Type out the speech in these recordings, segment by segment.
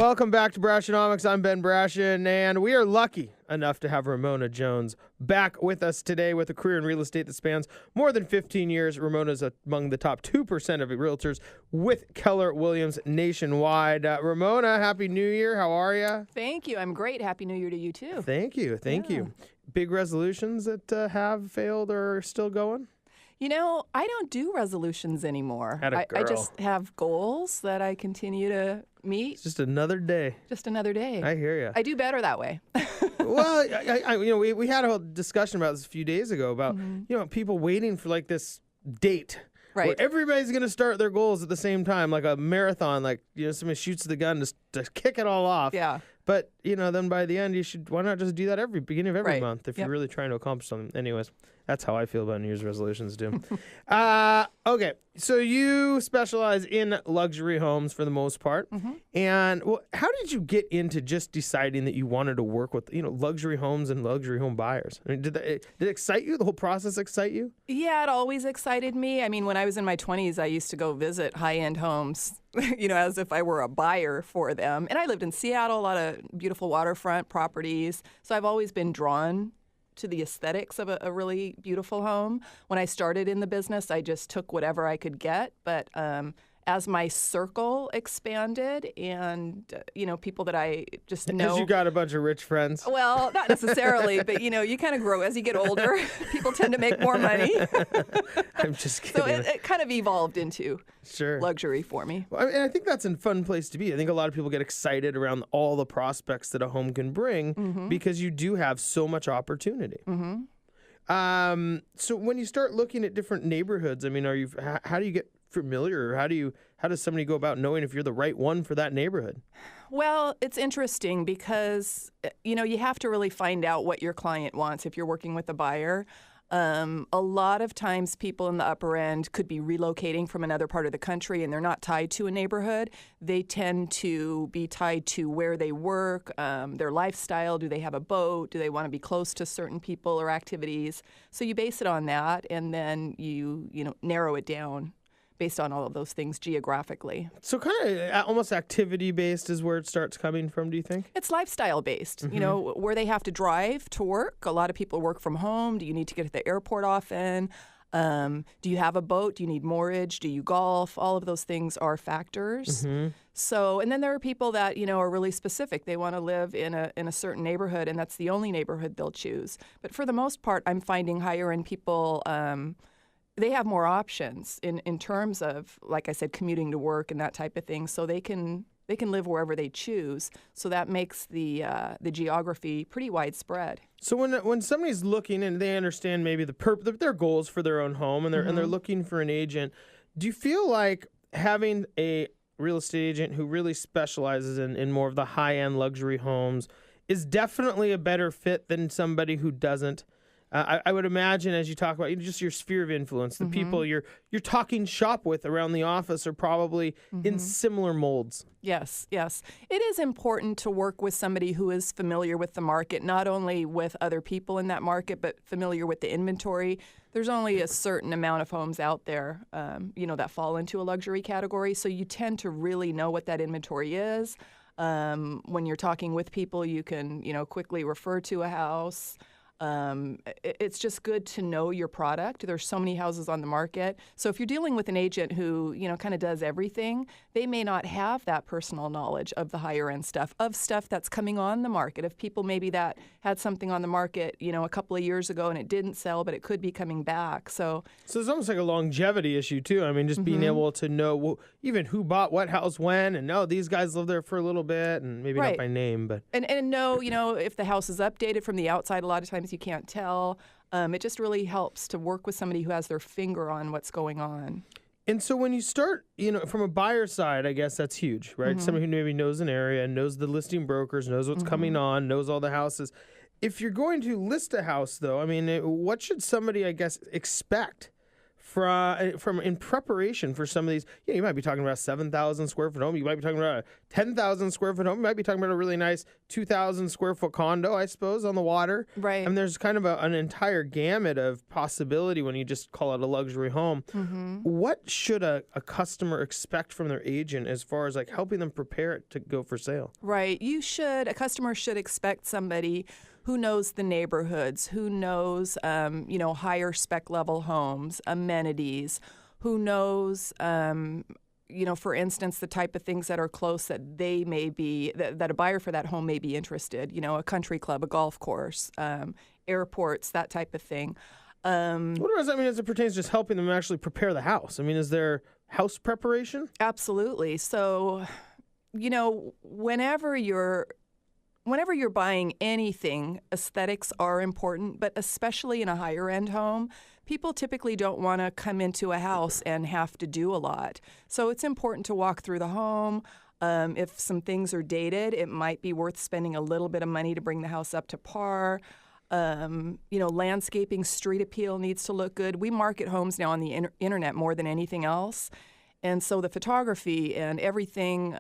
Welcome back to Brassionomics. I'm Ben Brashion, and we are lucky enough to have Ramona Jones back with us today with a career in real estate that spans more than 15 years. Ramona is among the top 2% of realtors with Keller Williams nationwide. Ramona, Happy New Year. How are you? Thank you. I'm great. Happy New Year to you, too. Thank you. Thank you. Big resolutions that have failed or are still going? You know, I don't do resolutions anymore. I just have goals that I continue to meet. It's just another day. Just another day. I hear you. I do better that way. Well, we had a whole discussion about this a few days ago about, people waiting for like this date. Right. Where everybody's going to start their goals at the same time, like a marathon, like, somebody shoots the gun to kick it all off. Yeah. But, then by the end, why not just do that every beginning of every month if you're really trying to accomplish something? Anyways, that's how I feel about New Year's resolutions, too. Okay, so you specialize in luxury homes for the most part. Mm-hmm. And how did you get into just deciding that you wanted to work with, luxury homes and luxury home buyers? I mean, did it excite you? The whole process excite you? Yeah, it always excited me. I mean, when I was in my 20s, I used to go visit high-end homes, as if I were a buyer for them. And I lived in Seattle, a lot of beautiful waterfront properties. So I've always been drawn to the aesthetics of a really beautiful home. When I started in the business, I just took whatever I could get. But as my circle expanded and, people that I just know. As you got a bunch of rich friends. Well, not necessarily, but, you kind of grow as you get older. People tend to make more money. I'm just kidding. So it kind of evolved into luxury for me. Well, and I think that's a fun place to be. I think a lot of people get excited around all the prospects that a home can bring because you do have so much opportunity. Mm-hmm. So when you start looking at different neighborhoods, I mean, how do you get familiar? Or how does somebody go about knowing if you're the right one for that neighborhood? Well, it's interesting because, you have to really find out what your client wants if you're working with a buyer. A lot of times people in the upper end could be relocating from another part of the country and they're not tied to a neighborhood. They tend to be tied to where they work, their lifestyle. Do they have a boat? Do they want to be close to certain people or activities? So you base it on that and then you narrow it down based on all of those things geographically. So kind of almost activity-based is where it starts coming from, do you think? It's lifestyle-based, where they have to drive to work. A lot of people work from home. Do you need to get to the airport often? Do you have a boat? Do you need moorage? Do you golf? All of those things are factors. Mm-hmm. So, and then there are people that, are really specific. They want to live in a certain neighborhood, and that's the only neighborhood they'll choose. But for the most part, I'm finding higher-end people they have more options in terms of, like I said, commuting to work and that type of thing. So they can live wherever they choose. So that makes the geography pretty widespread. So when somebody's looking and they understand maybe their goals for their own home and they're looking for an agent, do you feel like having a real estate agent who really specializes in more of the high-end luxury homes is definitely a better fit than somebody who doesn't? I would imagine, as you talk about just your sphere of influence, the people you're talking shop with around the office are probably in similar molds. Yes. It is important to work with somebody who is familiar with the market, not only with other people in that market, but familiar with the inventory. There's only a certain amount of homes out there, that fall into a luxury category. So you tend to really know what that inventory is. When you're talking with people, you can, quickly refer to a house. It's just good to know your product. There's so many houses on the market. So if you're dealing with an agent who, kind of does everything, they may not have that personal knowledge of the higher end stuff, of stuff that's coming on the market, of people maybe that had something on the market, a couple of years ago and it didn't sell, but it could be coming back. So it's almost like a longevity issue too. I mean, just being able to know even who bought what house when, and these guys lived there for a little bit, and maybe not by name, but and know, if the house is updated from the outside, a lot of times you can't tell. It just really helps to work with somebody who has their finger on what's going on. And so when you start, from a buyer side, I guess that's huge, right? Somebody who maybe knows an area, knows the listing brokers, knows what's coming on, knows all the houses. If you're going to list a house, though, I mean, what should somebody, I guess, expect from in preparation for some of these. You might be talking about a 7,000 square foot home. You might be talking about a 10,000 square foot home. You might be talking about a really nice 2,000 square foot condo, I suppose, on the water. Right. And there's kind of an entire gamut of possibility when you just call it a luxury home. What should a customer expect from their agent as far as like helping them prepare it to go for sale? Right. A customer should expect somebody who knows the neighborhoods, who knows, higher spec level homes, amenities, who knows, for instance, the type of things that are close that they may be, that a buyer for that home may be interested, a country club, a golf course, airports, that type of thing. What does that mean as it pertains to just helping them actually prepare the house? I mean, is there house preparation? Absolutely. So, whenever you're buying anything, aesthetics are important, but especially in a higher end home, people typically don't want to come into a house and have to do a lot. So it's important to walk through the home. If some things are dated, it might be worth spending a little bit of money to bring the house up to par. Landscaping, street appeal needs to look good. We market homes now on the internet more than anything else. And so the photography and everything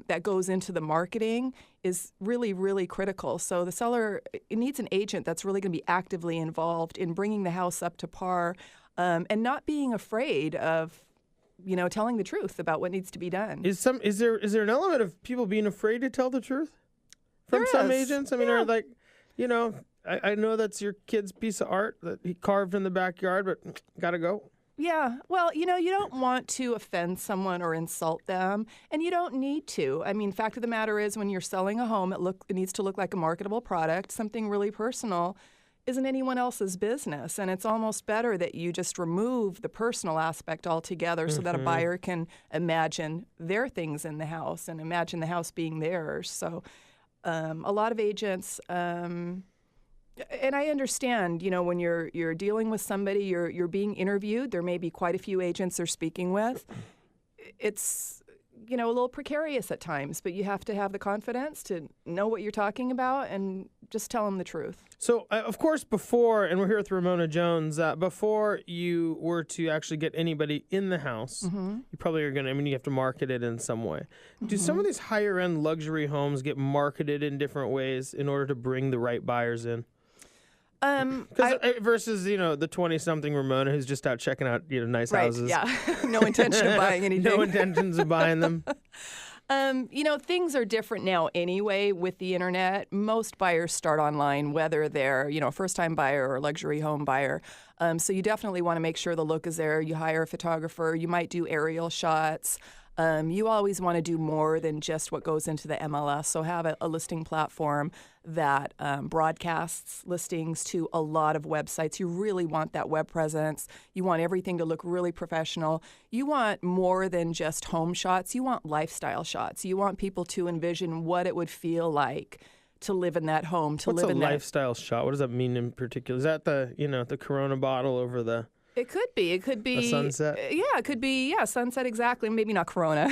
that goes into the marketing is really, really critical. So the seller needs an agent that's really going to be actively involved in bringing the house up to par and not being afraid of, telling the truth about what needs to be done. Is there an element of people being afraid to tell the truth from There some is. agents? I mean, are like, I know that's your kid's piece of art that he carved in the backyard, but gotta go. Yeah. Well, you don't want to offend someone or insult them, and you don't need to. I mean, fact of the matter is when you're selling a home, it needs to look like a marketable product. Something really personal isn't anyone else's business, and it's almost better that you just remove the personal aspect altogether so that a buyer can imagine their things in the house and imagine the house being theirs. So a lot of agents... and I understand, when you're dealing with somebody, you're being interviewed. There may be quite a few agents they're speaking with. It's, a little precarious at times, but you have to have the confidence to know what you're talking about and just tell them the truth. So, of course, before, and we're here with Ramona Jones, before you were to actually get anybody in the house, you probably are going to, you have to market it in some way. Do some of these higher-end luxury homes get marketed in different ways in order to bring the right buyers in? Versus, the 20-something Ramona who's just out checking out, nice houses. Yeah. No intention of buying anything. No intentions of buying them. Things are different now anyway with the internet. Most buyers start online, whether they're, a first-time buyer or luxury home buyer. So you definitely want to make sure the look is there. You hire a photographer. You might do aerial shots. You always want to do more than just what goes into the MLS. So have a listing platform that broadcasts listings to a lot of websites. You really want that web presence. You want everything to look really professional. You want more than just home shots. You want lifestyle shots. You want people to envision what it would feel like to live in that home, What's a lifestyle shot? What does that mean in particular? Is that the Corona bottle over the... It could be. A sunset? Yeah, it could be. Yeah, sunset, exactly. Maybe not Corona.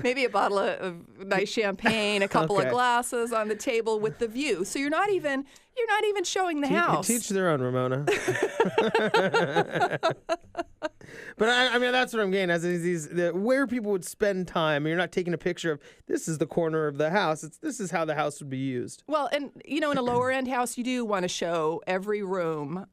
Maybe a bottle of nice champagne, a couple of glasses on the table with the view. So you're not even showing the house. Teach their own, Ramona. But that's what I'm getting at. Where people would spend time. You're not taking a picture of this is the corner of the house. This is how the house would be used. Well, and in a lower end house, you do want to show every room.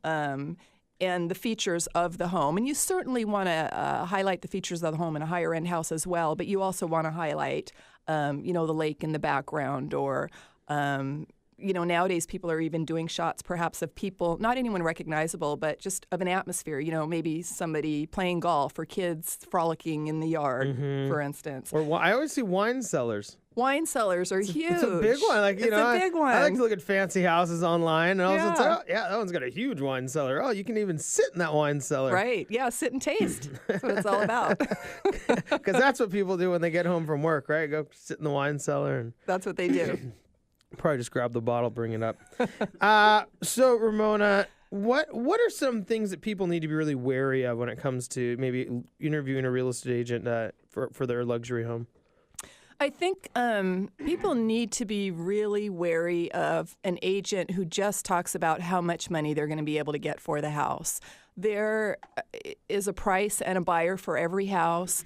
And the features of the home. And you certainly want to highlight the features of the home in a higher-end house as well, but you also want to highlight, the lake in the background or, nowadays people are even doing shots perhaps of people, not anyone recognizable, but just of an atmosphere, maybe somebody playing golf or kids frolicking in the yard, for instance. Or I always see wine cellars. Wine cellars are huge. It's a big one. It's a big one. I like to look at fancy houses online, and also it's like, that one's got a huge wine cellar. Oh, you can even sit in that wine cellar. Right. Yeah, sit and taste. That's what it's all about. Because that's what people do when they get home from work, right? Go sit in the wine cellar. And that's what they do. Probably just grab the bottle, bring it up. So, Ramona, what are some things that people need to be really wary of when it comes to maybe interviewing a real estate agent for their luxury home? I think people need to be really wary of an agent who just talks about how much money they're going to be able to get for the house. There is a price and a buyer for every house.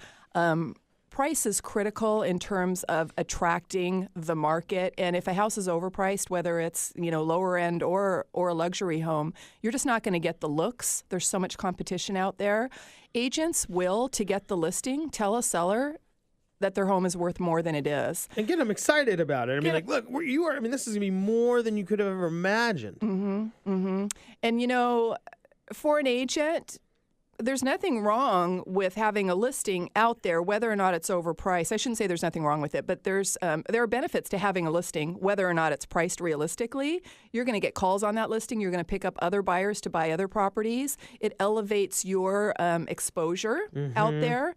Price is critical in terms of attracting the market. And if a house is overpriced, whether it's lower end or a luxury home, you're just not going to get the looks. There's so much competition out there. Agents will, to get the listing, tell a seller that their home is worth more than it is. And get them excited about it. I mean, look, you are. I mean, this is going to be more than you could have ever imagined. And, for an agent, there's nothing wrong with having a listing out there, whether or not it's overpriced. I shouldn't say there's nothing wrong with it, but there are benefits to having a listing, whether or not it's priced realistically. You're going to get calls on that listing. You're going to pick up other buyers to buy other properties. It elevates your exposure out there.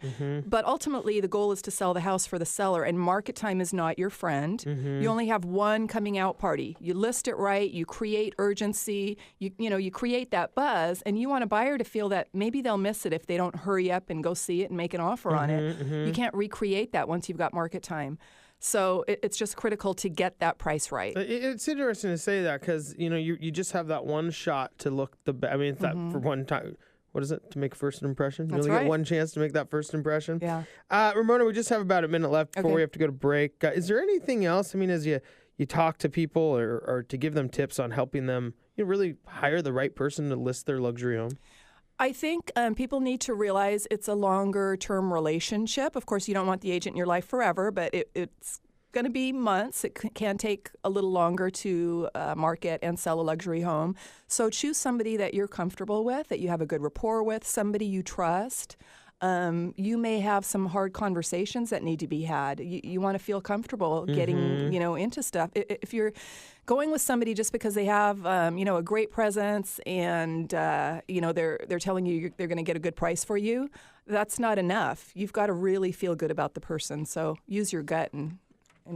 But ultimately, the goal is to sell the house for the seller, and market time is not your friend. You only have one coming out party. You list it right. You create urgency. You create that buzz, and you want a buyer to feel that maybe they'll miss it if they don't hurry up and go see it and make an offer on it. You can't recreate that once you've got market time. So it's just critical to get that price right. It's interesting to say that because, you just have that one shot to look the best. I mean, it's that for one time. What is it? To make a first impression? You That's only right. get one chance to make that first impression. Yeah. Ramona, we just have about a minute left before we have to go to break. Is there anything else? I mean, as you talk to people or to give them tips on helping them really hire the right person to list their luxury home? I think people need to realize it's a longer-term relationship. Of course, you don't want the agent in your life forever, but it's going to be months. It can take a little longer to market and sell a luxury home. So choose somebody that you're comfortable with, that you have a good rapport with, somebody you trust. You may have some hard conversations that need to be had. You want to feel comfortable getting, into stuff. If you're going with somebody just because they have, a great presence and, they're telling you they're going to get a good price for you, that's not enough. You've got to really feel good about the person. So use your gut and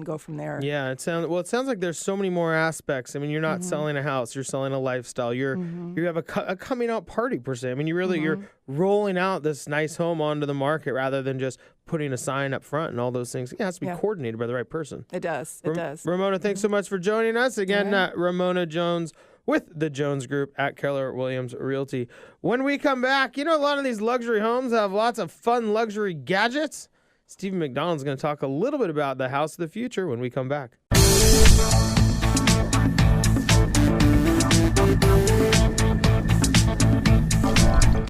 go from there. Yeah, it sounds like there's so many more aspects. I mean, you're not selling a house, you're selling a lifestyle. You have a coming out party per se. I mean, you're rolling out this nice home onto the market rather than just putting a sign up front and all those things. It has to be coordinated by the right person. It does. It does. Ramona, thanks so much for joining us. Again, Ramona Jones with the Jones Group at Keller Williams Realty. When we come back, a lot of these luxury homes have lots of fun luxury gadgets. Stephen McDonald's going to talk a little bit about the house of the future when we come back.